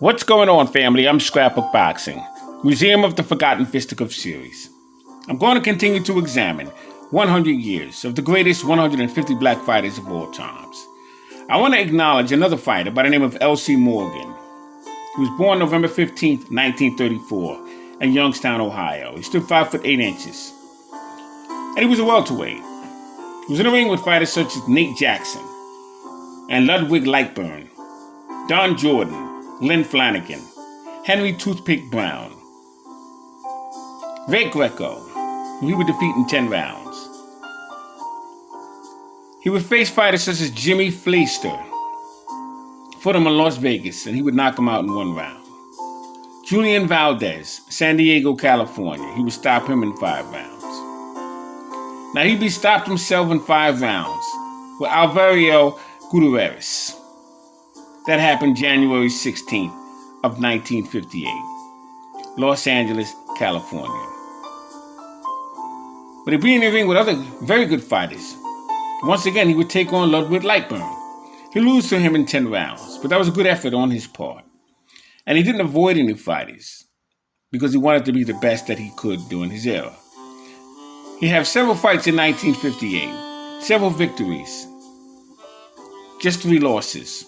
What's going on, family? I'm Scrapbook Boxing, Museum of the Forgotten Fisticuff series. I'm going to continue to examine 100 years of the greatest 150 black fighters of all times. I want to acknowledge another fighter by the name of L.C. Morgan. He was born November 15, 1934, in Youngstown, Ohio. He stood 5 foot 8 inches, and he was a welterweight. He was in the ring with fighters such as Nate Jackson and Ludwig Lightburn, Don Jordan, Lynn Flanagan, Henry Toothpick Brown, Ray Greco, who he would defeat in 10 rounds. He would face fighters such as Jimmy Fleister, fought him in Las Vegas, and he would knock him out in 1 round. Julian Valdez, San Diego, California, he would stop him in 5 rounds. Now he'd be stopped himself in 5 rounds with Alvaro Gutierrez. That happened January 16th of 1958, Los Angeles, California. But he'd be in the ring with other very good fighters. Once again, he would take on Ludwig Lightburn. He'd lose to him in 10 rounds, but that was a good effort on his part. And he didn't avoid any fighters because he wanted to be the best that he could during his era. He had several fights in 1958, several victories, just 3 losses.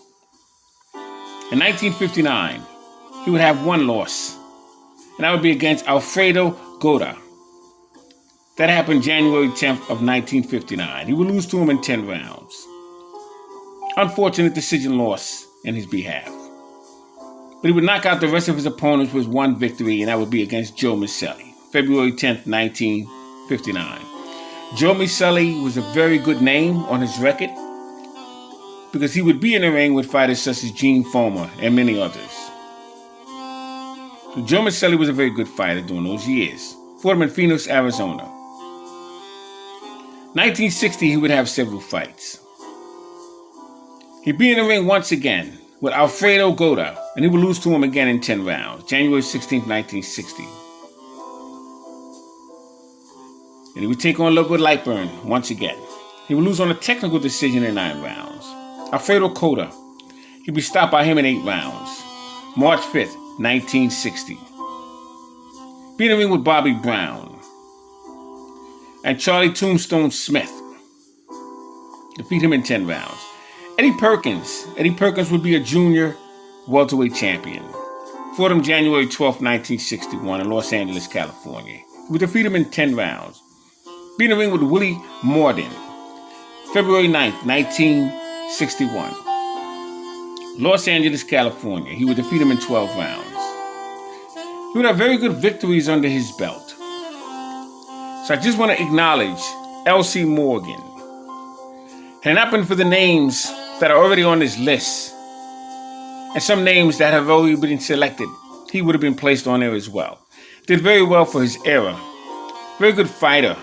In 1959, he would have 1 loss, and that would be against Alfredo Gota. That happened January 10th of 1959. He would lose to him in 10 rounds. Unfortunate decision loss in his behalf. But he would knock out the rest of his opponents with 1 victory, and that would be against Joe Miceli, February 10th, 1959. Joe Miceli was a very good name on his record, because he would be in the ring with fighters such as Gene Foreman and many others. So Joe Miceli was a very good fighter during those years. Fought him in Phoenix, Arizona. 1960, he would have several fights. He'd be in the ring once again with Alfredo Gota, and he would lose to him again in 10 rounds, January 16, 1960. And he would take on Ludwig Lightburn once again. He would lose on a technical decision in 9 rounds. Alfredo Gota, he'd be stopped by him in 8 rounds, March 5th, 1960. Be in the ring with Bobby Brown and Charlie Tombstone Smith. Defeat him in 10 rounds. Eddie Perkins would be a junior welterweight champion. Fought him January 12th, 1961 in Los Angeles, California. He would defeat him in 10 rounds. Be in the ring with Willie Morden, February 9th, 1961. Los Angeles, California. He would defeat him in 12 rounds. He would have very good victories under his belt. So I just want to acknowledge L.C. Morgan. Had it not been for the names that are already on this list, and some names that have already been selected, he would have been placed on there as well. Did very well for his era. Very good fighter.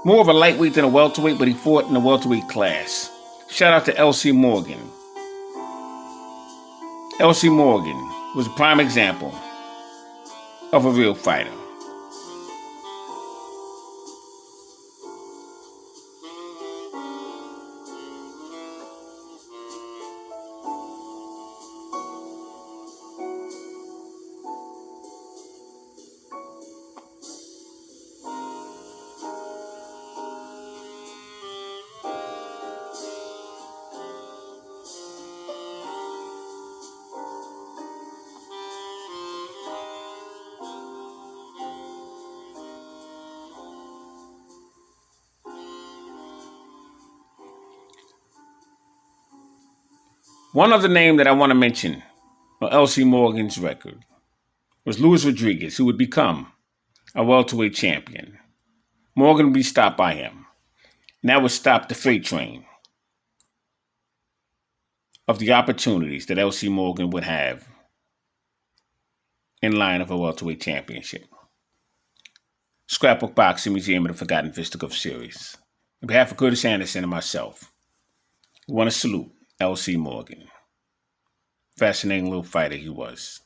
More of a lightweight than a welterweight, but he fought in the welterweight class. Shout out to L.C. Morgan. L.C. Morgan was a prime example of a real fighter. One other name that I want to mention on L.C. Morgan's record was Luis Rodriguez, who would become a welterweight champion. Morgan would be stopped by him, and that would stop the freight train of the opportunities that L.C. Morgan would have in line of a welterweight championship. Scrapbook Boxing Museum of the Forgotten Fisticuff series. On behalf of Curtis Anderson and myself, we want to salute L.C. Morgan. Fascinating little fighter he was.